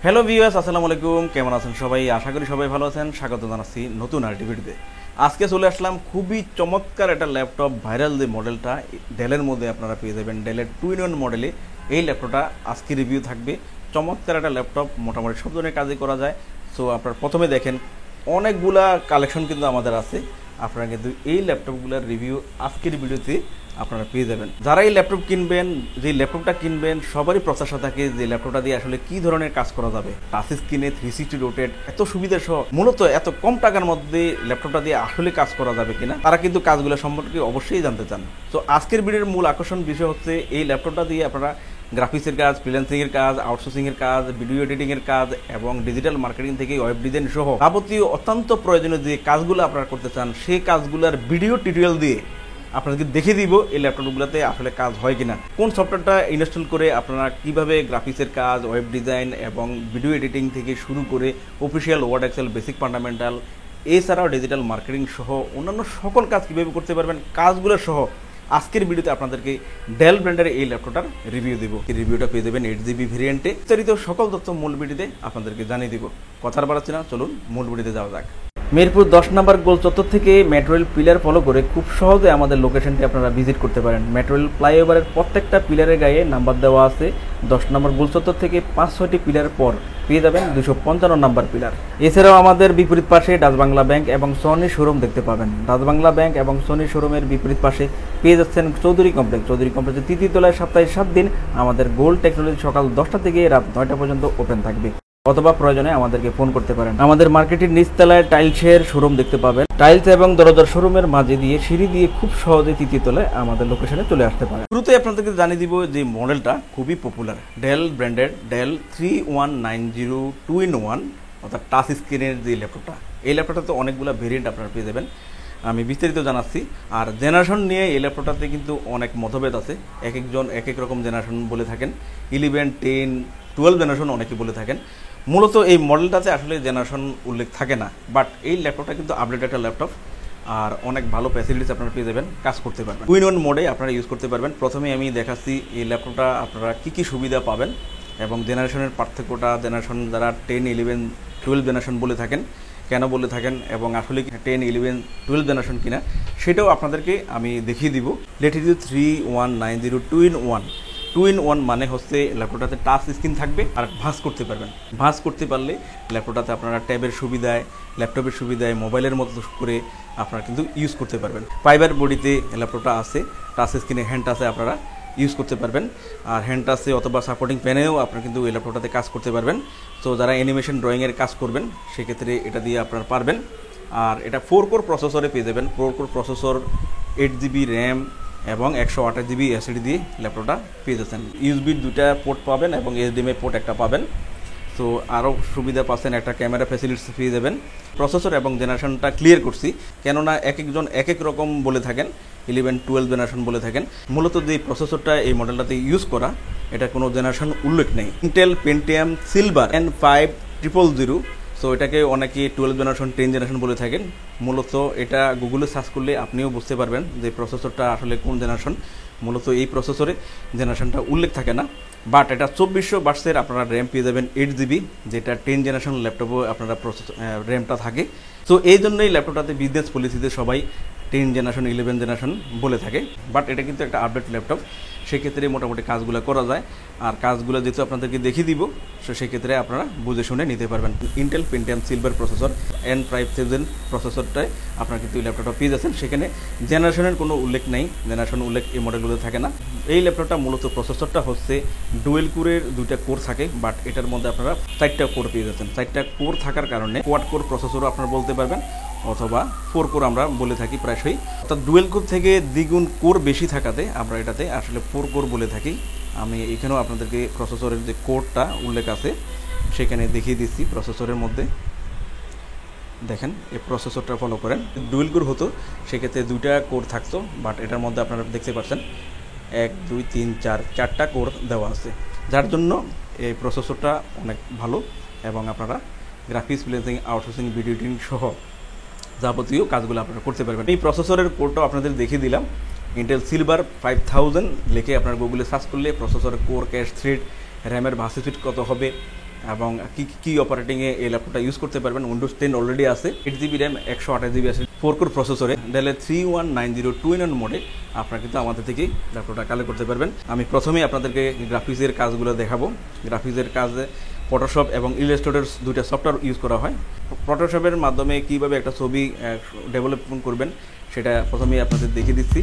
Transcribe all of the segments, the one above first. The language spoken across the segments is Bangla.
হ্যালো ভিউয়ার্স, আসসালামু আলাইকুম। কেমন আছেন সবাই? আশা করি সবাই ভালো আছেন। স্বাগত জানাচ্ছি নতুন আরেকটি ভিডিওতে। আজকে চলে আসলাম খুবই চমৎকার একটা ল্যাপটপ, ভাইরাল যে মডেলটা ডেলের মধ্যে আপনারা পেয়ে যাবেন। ডেলের 2-in-1 মডেলে এই ল্যাপটপটা আজকে রিভিউ থাকবে। চমৎকার একটা ল্যাপটপ, মোটামুটি সব ধরনের কাজই করা যায়। সো আপনারা প্রথমে দেখেন অনেকগুলা কালেকশন কিন্তু আমাদের আছে। আপনারা কিন্তু এই ল্যাপটপগুলোর রিভিউ আজকের ভিডিওতে আপনারা পেয়ে যাবেন। যারা এই ল্যাপটপ কিনবেন, যে ল্যাপটপটা কিনবেন, সবারই প্রত্যাশা থাকে যে ল্যাপটপটা দিয়ে আসলে কি ধরনের কাজ করা যাবে। টাচ স্ক্রিনে 360 রোটেট এত সুবিধা সহ মূলত এত কম টাকার মধ্যে ল্যাপটপটা দিয়ে আসলে কাজ করা যাবে কিনা, তারা কিন্তু কাজগুলো সম্পর্কে অবশ্যই জানতে চান। তো আজকের ভিডিওর মূল আকর্ষণ বিষয় হচ্ছে এই ল্যাপটপটা দিয়ে আপনারা গ্রাফিক্সের কাজ, ফ্রিল্যান্সিংয়ের কাজ, আউটসোর্সিংয়ের কাজ, ভিডিও এডিটিংয়ের কাজ এবং ডিজিটাল মার্কেটিং থেকে ওয়েব ডিজাইন সহ যাবতীয় অত্যন্ত প্রয়োজনীয় যে কাজগুলো আপনারা করতে চান, সেই কাজগুলোর ভিডিও টিউটোরিয়াল দিয়ে আপনাদেরকে দেখিয়ে দিব এই ল্যাপটপগুলোতে আসলে কাজ হয় কিনা, কোন সফটওয়্যারটা ইনস্টল করে আপনারা কিভাবে গ্রাফিক্সের কাজ, ওয়েব ডিজাইন এবং ভিডিও এডিটিং থেকে শুরু করে official Word, Excel, basic fundamental, এছাড়াও ডিজিটাল মার্কেটিং সহ অন্যান্য সকল কাজ কীভাবে করতে পারবেন, কাজগুলো সহ আজকের ভিডিওতে আপনাদেরকে ডেল ব্র্যান্ডের এই ল্যাপটপটার রিভিউ দিব। এই রিভিউটা পেয়ে দেবেন 8GB ভেরিয়েন্টে। বিস্তারিত সকল তথ্য মূল ভিডিওতে আপনাদেরকে জানিয়ে দিব। কথার বাড়াচ্ছি না, চলুন মূল ভিডিওতে যাওয়া যাক। মিরপুর 10 নম্বর গোল চত্বর থেকে মেট্রো রেল পিলার ফলো করে খুব সহজে আমাদের লোকেশনটি আপনারা ভিজিট করতে পারেন। মেট্রো রেল ফ্লাইওভারের প্রত্যেকটা পিলারের গায়ে নাম্বার দেওয়া আছে। 10 নম্বর গোল চত্বর থেকে 5-6টি পিলার পর পেয়ে যাবেন 255 নম্বর পিলার। এছাড়াও আমাদের বিপরীত পাশে ডাচ বাংলা ব্যাংক এবং সনি শোরুম দেখতে পাবেন। ডাচ বাংলা ব্যাংক এবং সনি শোরুমের বিপরীত পাশে পেয়ে যাচ্ছেন চৌধুরী কমপ্লেক্স। চৌধুরী কমপ্লেক্সের 3য় তলায় সপ্তাহে 7 দিন আমাদের গোল্ড টেকনোলজি সকাল 10টা থেকে রাত 9টা পর্যন্ত ওপেন থাকবে, অথবা প্রয়োজনে আমাদেরকে ফোন করতে পারেন। আমাদের মার্কেটের নিচতলায় টাইলসের শোরুম দেখতে পাবেন। টাইলস এবং দরজার শোরুমের মাঝে দিয়ে সিঁড়ি দিয়ে খুব সহজে 3য় তলায় আমাদের লোকেশনে চলে আসতে পারেন। শুরুতে আপনাদেরকে জানিয়ে দিব যে মডেলটা খুবই পপুলার, ডেল ব্র্যান্ডের ডেল 3190 2-in-1 অর্থাৎ টাচ স্ক্রিনের যে ল্যাপটপটা। এই ল্যাপটপটাতে অনেকগুলো ভেরিয়েন্ট আপনারা পেয়ে যাবেন, আমি বিস্তারিত জানাচ্ছি। আর জেনারেশন নিয়ে এই ল্যাপটপটাতে কিন্তু অনেক মতভেদ আছে। এক একজন এক এক রকম জেনারেশন বলে থাকেন, 11, 10, 12 জেনারেশন অনেকে বলে থাকেন। মূলত এই মডেলটাতে আসলে জেনারেশন উল্লেখ থাকে না, বাট এই ল্যাপটপটা কিন্তু আপডেট একটা ল্যাপটপ আর অনেক ভালো ফ্যাসিলিটিস আপনারা পেয়ে যাবেন, কাজ করতে পারবেন। 2-in-1 মোডে আপনারা ইউজ করতে পারবেন। প্রথমে আমি দেখাচ্ছি এই ল্যাপটপটা আপনারা কী কী সুবিধা পাবেন এবং জেনারেশনের পার্থক্যটা, জেনারেশন যারা 10, 11, 12 জেনারেশন বলে থাকেন কেন বলে থাকেন এবং আসলে 10, 11, 12 জেনারেশন কিনা সেটাও আপনাদেরকে আমি দেখিয়ে দিব। Latitude 3190 2-in-1। 2-in-1 মানে হচ্ছে ল্যাপটপটাতে টাচ স্ক্রিন থাকবে আর ভাঁজ করতে পারবেন। ভাঁজ করতে পারলে ল্যাপটপটাতে আপনারা ট্যাবের সুবিধায়, ল্যাপটপের সুবিধায়, মোবাইলের মতো করে আপনারা কিন্তু ইউজ করতে পারবেন। ফাইবার বডিতে ল্যাপটপটা আছে, টাচ স্ক্রিনে হ্যান্ড টাচে আপনারা ইউজ করতে পারবেন। আর হ্যান্ড টাচে অথবা সাপোর্টিং প্যানেও আপনারা কিন্তু এই ল্যাপটপটাতে কাজ করতে পারবেন। তো যারা অ্যানিমেশন ড্রয়িংয়ের কাজ করবেন সেক্ষেত্রে এটা দিয়ে আপনারা পারবেন। আর এটা 4 কোর প্রসেসরে পেয়ে যাবেন। 4 কোর প্রসেসর, 8GB র্যাম এবং 128GB SSD দিয়ে ল্যাপটপটা পেয়ে যাচ্ছেন। ইউএসবির 2টা পোর্ট পাবেন এবং HDMI পোর্ট একটা পাবেন। তো আরও সুবিধা পাচ্ছেন, একটা ক্যামেরা ফ্যাসিলিটিস পেয়ে যাবেন। প্রসেসর এবং জেনারেশনটা ক্লিয়ার করছি, কেননা এক একজন এক এক রকম বলে থাকেন, 11, 12 জেনারেশন বলে থাকেন। মূলত যে প্রসেসরটা এই মডেলটাতে ইউজ করা, এটা কোনো জেনারেশন উল্লেখ নেই। Intel Pentium silver N5000। So এটাকে অনেকে 12 জেনারেশন, 10 জেনারেশন বলে থাকেন। মূলত এটা গুগলে সার্চ করলে আপনিও বুঝতে পারবেন যে প্রসেসরটা আসলে কোন জেনারেশন। মূলত এই প্রসেসরে জেনারেশনটা উল্লেখ থাকে না, বাট এটা 2400 বার্সের আপনারা র্যাম পেয়ে যাবেন 8GB, যেটা 10 জেনারেশন ল্যাপটপও আপনারা র্যামটা থাকে। সো এই জন্যই ল্যাপটপটাতে বিজনেস পলিসিতে সবাই 10 জেনারেশন, 11 জেনারেশন বলে থাকে, বাট এটা কিন্তু একটা আপডেট ল্যাপটপ। সেক্ষেত্রে মোটামুটি কাজগুলো করা যায়। আর কাজগুলো যেহেতু আপনাদেরকে দেখিয়ে দিব, সো সেক্ষেত্রে আপনারা বুঝে শুনে নিতে পারবেন। Intel Pentium silver processor N5000 প্রসেসরটায় আপনারা কিন্তু এই ল্যাপটপটা পেয়ে যাচ্ছেন। সেখানে জেনারেশনের কোনো উল্লেখ নেই, জেনারেশন উল্লেখ এই মডেলগুলো থাকে না। এই ল্যাপটপটা মূলত প্রসেসরটা হচ্ছে ডুয়েল কোরের 2টা কোর থাকে, বাট এটার মধ্যে আপনারা 4টা কোর পেয়ে যাচ্ছেন। 4টা কোর থাকার কারণে কোয়াড কোর প্রসেসরও আপনারা বলতে পারবেন, অথবা 4 কোর আমরা বলে থাকি প্রায়শই। অর্থাৎ ডুয়েল কোর থেকে দ্বিগুণ কোর বেশি থাকাতে আমরা এটাতে আসলে 4 কোর বলে থাকি। আমি এখানেও আপনাদেরকে প্রসেসরের যে কোডটা উল্লেখ আছে সেখানে দেখিয়ে দিচ্ছি। প্রসেসরের মধ্যে দেখেন, এই প্রসেসরটা ফলো করেন। ডুয়েল কোর হতো সেক্ষেত্রে 2টা কোর থাকতো, বাট এটার মধ্যে আপনারা দেখতে পাচ্ছেন 1, 2, 3, 4টা কোর দেওয়া আছে, যার জন্য এই প্রসেসরটা অনেক ভালো এবং আপনারা graphics, freelancing, outsourcing, video editing সহ যাবতীয় কাজগুলো আপনারা করতে পারবেন। এই প্রসেসরের কোডটাও আপনাদের দেখিয়ে দিলাম। ইন্টেল সিলভার 5000 লিখে আপনার গুগলে সার্চ করলে প্রসেসরের কোর, ক্যাশ থ্রেড, র্যামের ভার্সি স্পিড কত হবে এবং কি অপারেটিংয়ে এই ল্যাপটপটা ইউজ করতে পারবেন। উইন্ডোজ 10 অলরেডি আছে, 8GB র্যাম, 128GB আছে, 4 কোর প্রসেসরে, ডেলের 3190 2-in-1 মোডে আপনারা কিন্তু আমাদের থেকে ল্যাপটপটা কালেক্ট করতে পারবেন। আমি প্রথমেই আপনাদেরকে গ্রাফিক্সের কাজগুলো দেখাবো। গ্রাফিক্সের কাজে ফটোশপ এবং ইলাস্ট্রেটর দুইটা সফটওয়্যার ইউজ করা হয়। ফটোশপের মাধ্যমে কীভাবে একটা ছবি ডেভেলপমেন্ট করবেন সেটা প্রথমেই আপনাদের দেখিয়ে দিচ্ছি।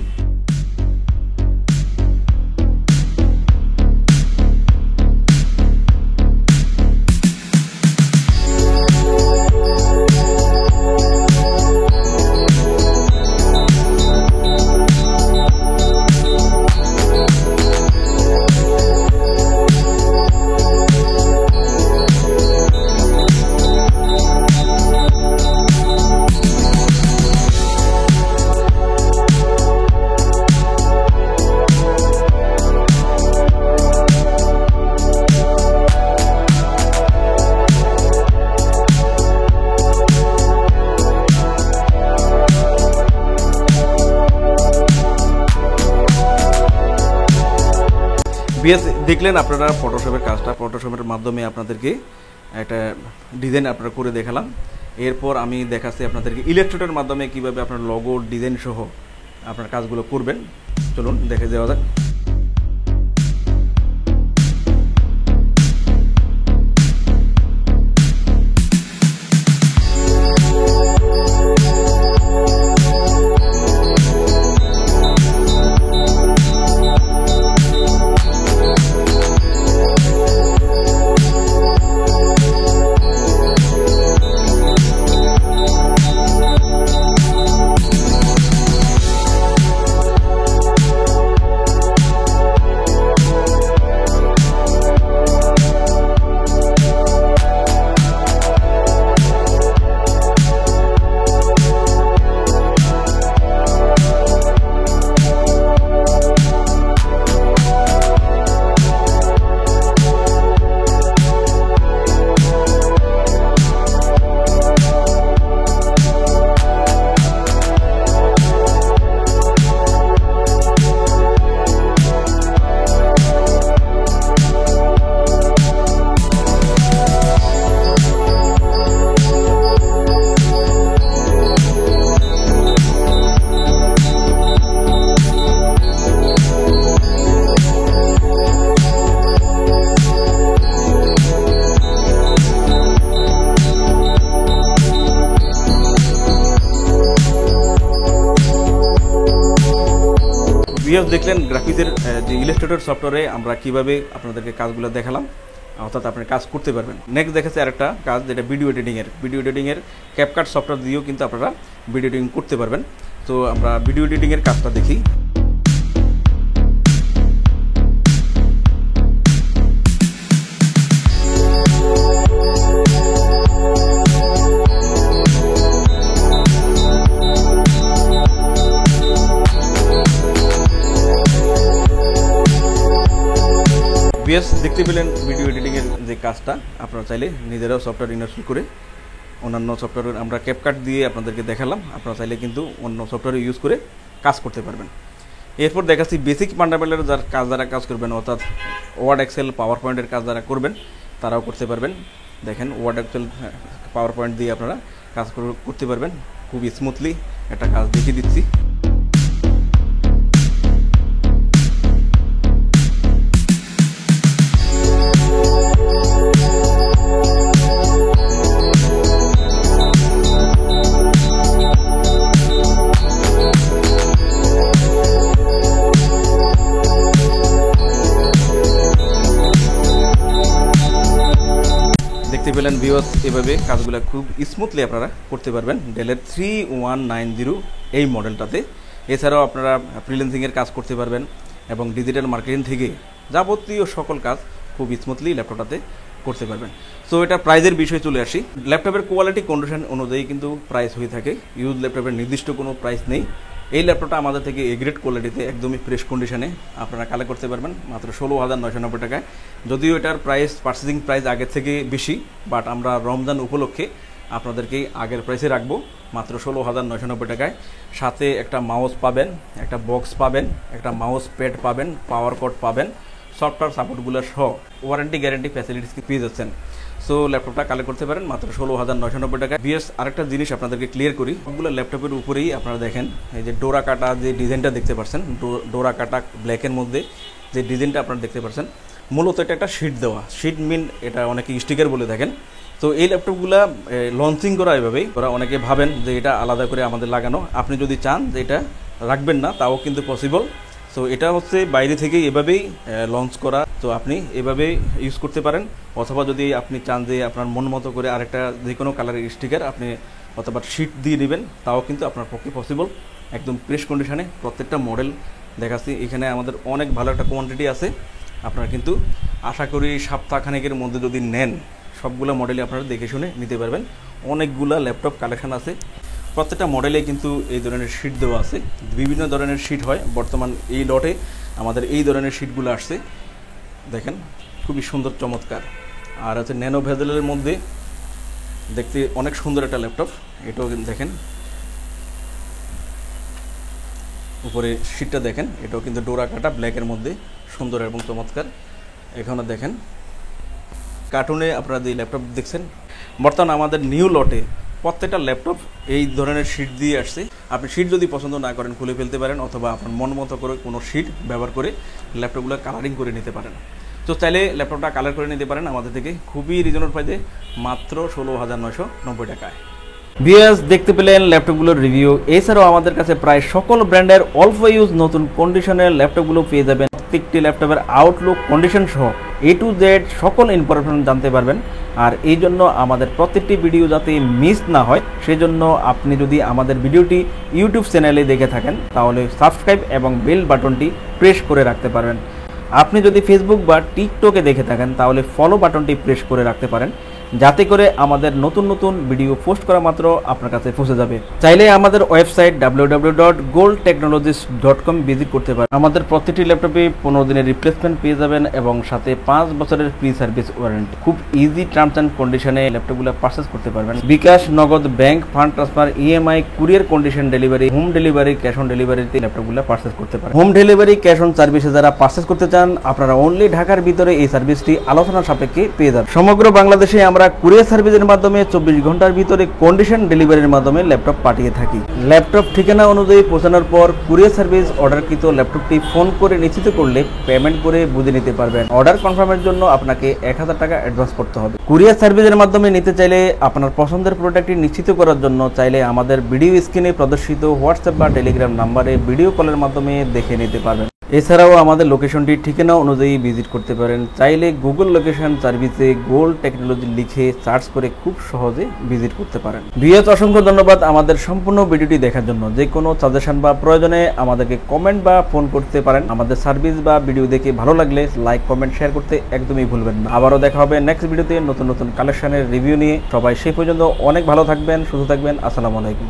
বিএস দেখলেন আপনারা ফটোশপের কাজটা, ফটোশপের মাধ্যমে আপনাদেরকে একটা ডিজাইন আপনারা করে দেখালাম। এরপর আমি দেখাচ্ছি আপনাদেরকে ইলাস্ট্রেটরের মাধ্যমে কিভাবে আপনার লোগো ডিজাইন সহ আপনার কাজগুলো করবেন। চলুন দেখে যাওয়া যাক। দেখলেন গ্রাফিক্সের যে ইলাস্ট্রেটর সফটওয়্যারে আমরা কিভাবে আপনাদেরকে কাজগুলো দেখালাম, অর্থাৎ আপনি কাজ করতে পারবেন। নেক্সট দেখাচ্ছে আরেকটা কাজ, যেটা ভিডিও এডিটিংয়ের ক্যাপকাট সফটওয়্যার দিয়েও কিন্তু আপনারা ভিডিও এডিটিং করতে পারবেন। তো আমরা ভিডিও এডিটিংয়ের কাজটা দেখি। দেখতে পেলেন ভিডিও এডিটিংয়ের যে কাজটা, আপনারা চাইলে নিজেরাও সফটওয়্যার ইনস্টল করে অন্যান্য সফটওয়্যার আমরা ক্যাপকাট দিয়ে আপনাদেরকে দেখালাম, আপনারা চাইলে কিন্তু অন্য সফটওয়্যার ইউজ করে কাজ করতে পারবেন। এরপর দেখাচ্ছি বেসিক ফান্ডামেন্টালের যারা কাজ করবেন, অর্থাৎ ওয়ার্ড এক্সেল পাওয়ার পয়েন্টের কাজ যারা করবেন তারাও করতে পারবেন। দেখেন ওয়ার্ড এক্সেল পাওয়ার পয়েন্ট দিয়ে আপনারা কাজ করতে পারবেন খুব স্মুথলি। একটা কাজ দেখিয়ে দিচ্ছি। দেখতে পেলেন ভিউয়ার্স, এভাবে কাজগুলো খুব স্মুথলি আপনারা করতে পারবেন ডেলের 3190 এই মডেলটাতে। এছাড়াও আপনারা ফ্রিল্যান্সিংয়ের কাজ করতে পারবেন এবং ডিজিটাল মার্কেটিং থেকে যাবতীয় সকল কাজ খুব স্মুথলি ল্যাপটপটাতে করতে পারবেন। সো এটা প্রাইজের বিষয়ে চলে আসি। ল্যাপটপের কোয়ালিটি কন্ডিশন অনুযায়ী কিন্তু প্রাইস হয়ে থাকে, ইউজ ল্যাপটপের নির্দিষ্ট কোনো প্রাইস নেই। এই ল্যাপটপটা আমাদের থেকে এ গ্রেড কোয়ালিটিতে একদমই ফ্রেশ কন্ডিশনে আপনারা কালেক্ট করতে পারবেন মাত্র 16,990 টাকায়। যদিও এটার পারচেজিং প্রাইস আগের থেকে বেশি, বাট আমরা রমজান উপলক্ষে আপনাদেরকে আগের প্রাইসে রাখবো মাত্র 16,990 টাকায়। সাথে একটা মাউস পাবেন, একটা বক্স পাবেন, একটা মাউস প্যাড পাবেন, পাওয়ার কর্ড পাবেন, সফটওয়্যার সাপোর্টগুলো সহ ওয়ারেন্টি গ্যারেন্টি ফ্যাসিলিটিস পেয়ে যাচ্ছেন। সো ল্যাপটপটা কালেক্ট করতে পারেন মাত্র 16,990 টাকা। বিএস আরেকটা জিনিস আপনাদেরকে ক্লিয়ার করি, সবগুলো ল্যাপটপের উপরেই আপনারা দেখেন এই যে ডোরা কাটা যে ডিজাইনটা দেখতে পাচ্ছেন, ডোরা কাটা ব্ল্যাকের মধ্যে যে ডিজাইনটা আপনারা দেখতে পাচ্ছেন, মূলত এটা একটা শিট দেওয়া, শিট মিন এটা অনেকে স্টিকার বলে থাকেন। তো এই ল্যাপটপগুলো লঞ্চিং করা এভাবেই, ওরা অনেকে ভাবেন যে এটা আলাদা করে আমাদের লাগানো, আপনি যদি চান যে এটা রাখবেন না তাও কিন্তু পসিবল। সো এটা হচ্ছে বাইরে থেকেই এভাবেই লঞ্চ করা, তো আপনি এভাবেই ইউজ করতে পারেন, অথবা যদি আপনি চান যে আপনার মন মতো করে আরেকটা যে কোনো কালারের স্টিকার আপনি অথবা শিট দিয়ে নেবেন, তাও কিন্তু আপনার পক্ষে পসিবল। একদম ফ্রেশ কন্ডিশনে প্রত্যেকটা মডেল দেখাচ্ছি, এখানে আমাদের অনেক ভালো একটা কোয়ান্টিটি আছে। আপনারা কিন্তু আশা করি সপ্তাহখানেকের মধ্যে যদি নেন সবগুলো মডেলই আপনারা দেখে শুনে নিতে পারবেন। অনেকগুলা ল্যাপটপ কালেকশন আছে, প্রত্যেকটা মডেলে কিন্তু এই ধরনের শিট দেওয়া আছে, বিভিন্ন ধরনের শিট হয়। বর্তমান এই লটে আমাদের এই ধরনের শিটগুলো আসছে, দেখেন খুবই সুন্দর চমৎকার। আর হচ্ছে ন্যানো ভেজেলের মধ্যে দেখতে অনেক সুন্দর একটা ল্যাপটপ, এটাও দেখেন উপরে শিটটা দেখেন, এটাও কিন্তু ডোরা কাটা ব্ল্যাকের মধ্যে সুন্দর এবং চমৎকার। এখানে দেখেন কার্টুনে আপনারা যে ল্যাপটপ দেখছেন, বর্তমানে আমাদের নিউ লটে প্রত্যেকটা ল্যাপটপ এই ধরনের শিট দিয়ে আসছে। আপনি শিট যদি পছন্দ না করেন খুলে ফেলতে পারেন, অথবা আপনার মন মতো করে কোনো শিট ব্যবহার করে ল্যাপটপগুলো কালারিং করে নিতে পারেন। তো চাইলে ল্যাপটপটা কালার করে নিতে পারেন আমাদের থেকে খুবই রিজনেবল প্রাইসে মাত্র 16,990 টাকায়। ভিউয়ার্স, দেখতে পেলেন ল্যাপটপগুলোর রিভিউ। এছাড়াও আমাদের কাছে প্রায় সকল ব্র্যান্ডের অল্প ইউজ নতুন কন্ডিশনের ল্যাপটপগুলো পেয়ে যাবেন। প্রত্যেকটি ল্যাপটপের আউটলুক, কন্ডিশন সহ A to Z সকল ইনফরমেশন জানতে পারবেন। আর এই জন্য আমাদের প্রত্যেকটি ভিডিও যাতে মিস না হয়, সেজন্য আপনি যদি আমাদের ভিডিওটি ইউটিউব চ্যানেলে দেখে থাকেন তাহলে সাবস্ক্রাইব এবং বেল বাটনটি প্রেস করে রাখতে পারবেন। আপনি যদি ফেসবুক বা টিকটকে দেখে থাকেন তাহলে ফলো বাটনটি প্রেস করে রাখতে পারেন, যাতে করে আমাদের নতুন নতুন ভিডিও পোস্ট করা মাত্র আপনার কাছে পৌঁছে যাবে। চাইলে আমাদের ওয়েবসাইট www.goldtechnologies.com ভিজিট করতে পারেন। আমাদের প্রত্যেকটি ল্যাপটপে 15 দিনের রিপ্লেসমেন্ট পেয়ে যাবেন এবং সাথে 5 বছরের ফ্রি সার্ভিস ওয়ারেন্টি। খুব ইজি টার্মস অ্যান্ড কন্ডিশনে ল্যাপটপগুলো পারচেস করতে পারবেন। বিকাশ, নগদ, bank, fund transfer, EMI, courier condition delivery, home delivery, cash on ডেলিভারিতে ল্যাপটপগুলো পারচেস করতে পারেন। হোম ডেলিভারি, ক্যাশ অন সার্ভিসে যারা পারচেস করতে চান আপনারা অনলি ঢাকার ভিতরে এই সার্ভিসটি আলোচনা সাপেক্ষে পেয়ে যাবেন। সমগ্র বাংলাদেশে আমরা কুরিয়ার সার্ভিসের মাধ্যমে 24 ঘন্টার ভিতরে কন্ডিশন ডেলিভারির মাধ্যমে ল্যাপটপ পাঠিয়ে থাকি। ল্যাপটপ ঠিকানা অনুযায়ী পৌঁছানোর পর কুরিয়ার সার্ভিস অর্ডারকৃত ল্যাপটপটি ফোন করে নিশ্চিত করলে পেমেন্ট করে বুঝে নিতে পারবেন। অর্ডার কনফার্মের জন্য আপনাকে 1000 টাকা অ্যাডভান্স করতে হবে। কুরিয়ার সার্ভিসের মাধ্যমে নিতে চাইলে আপনার পছন্দের প্রোডাক্টটি নিশ্চিত করার জন্য চাইলে আমাদের ভিডিও স্ক্রিনে প্রদর্শিত হোয়াটসঅ্যাপ বা টেলিগ্রাম নাম্বারে ভিডিও কলের মাধ্যমে দেখে নিতে পারবেন। এছাড়াও আমাদের লোকেশনটি ঠিকানা অনুযায়ী ভিজিট করতে পারেন। চাইলে গুগল লোকেশন সার্ভিসে গোল্ড টেকনোলজি লিখে সার্চ করে খুব সহজে ভিজিট করতে পারেন। ভিউয়ার্স, অসংখ্য ধন্যবাদ আমাদের সম্পূর্ণ ভিডিওটি দেখার জন্য। যে কোনো সাজেশন বা প্রয়োজনে আমাদেরকে কমেন্ট বা ফোন করতে পারেন। আমাদের সার্ভিস বা ভিডিও দেখে ভালো লাগলে লাইক, কমেন্ট, শেয়ার করতে একদমই ভুলবেন না। আবারও দেখা হবে নেক্সট ভিডিওতে নতুন নতুন কালেকশনের রিভিউ নিয়ে। সবাই সেই পর্যন্ত অনেক ভালো থাকবেন, সুস্থ থাকবেন। আসসালামু আলাইকুম।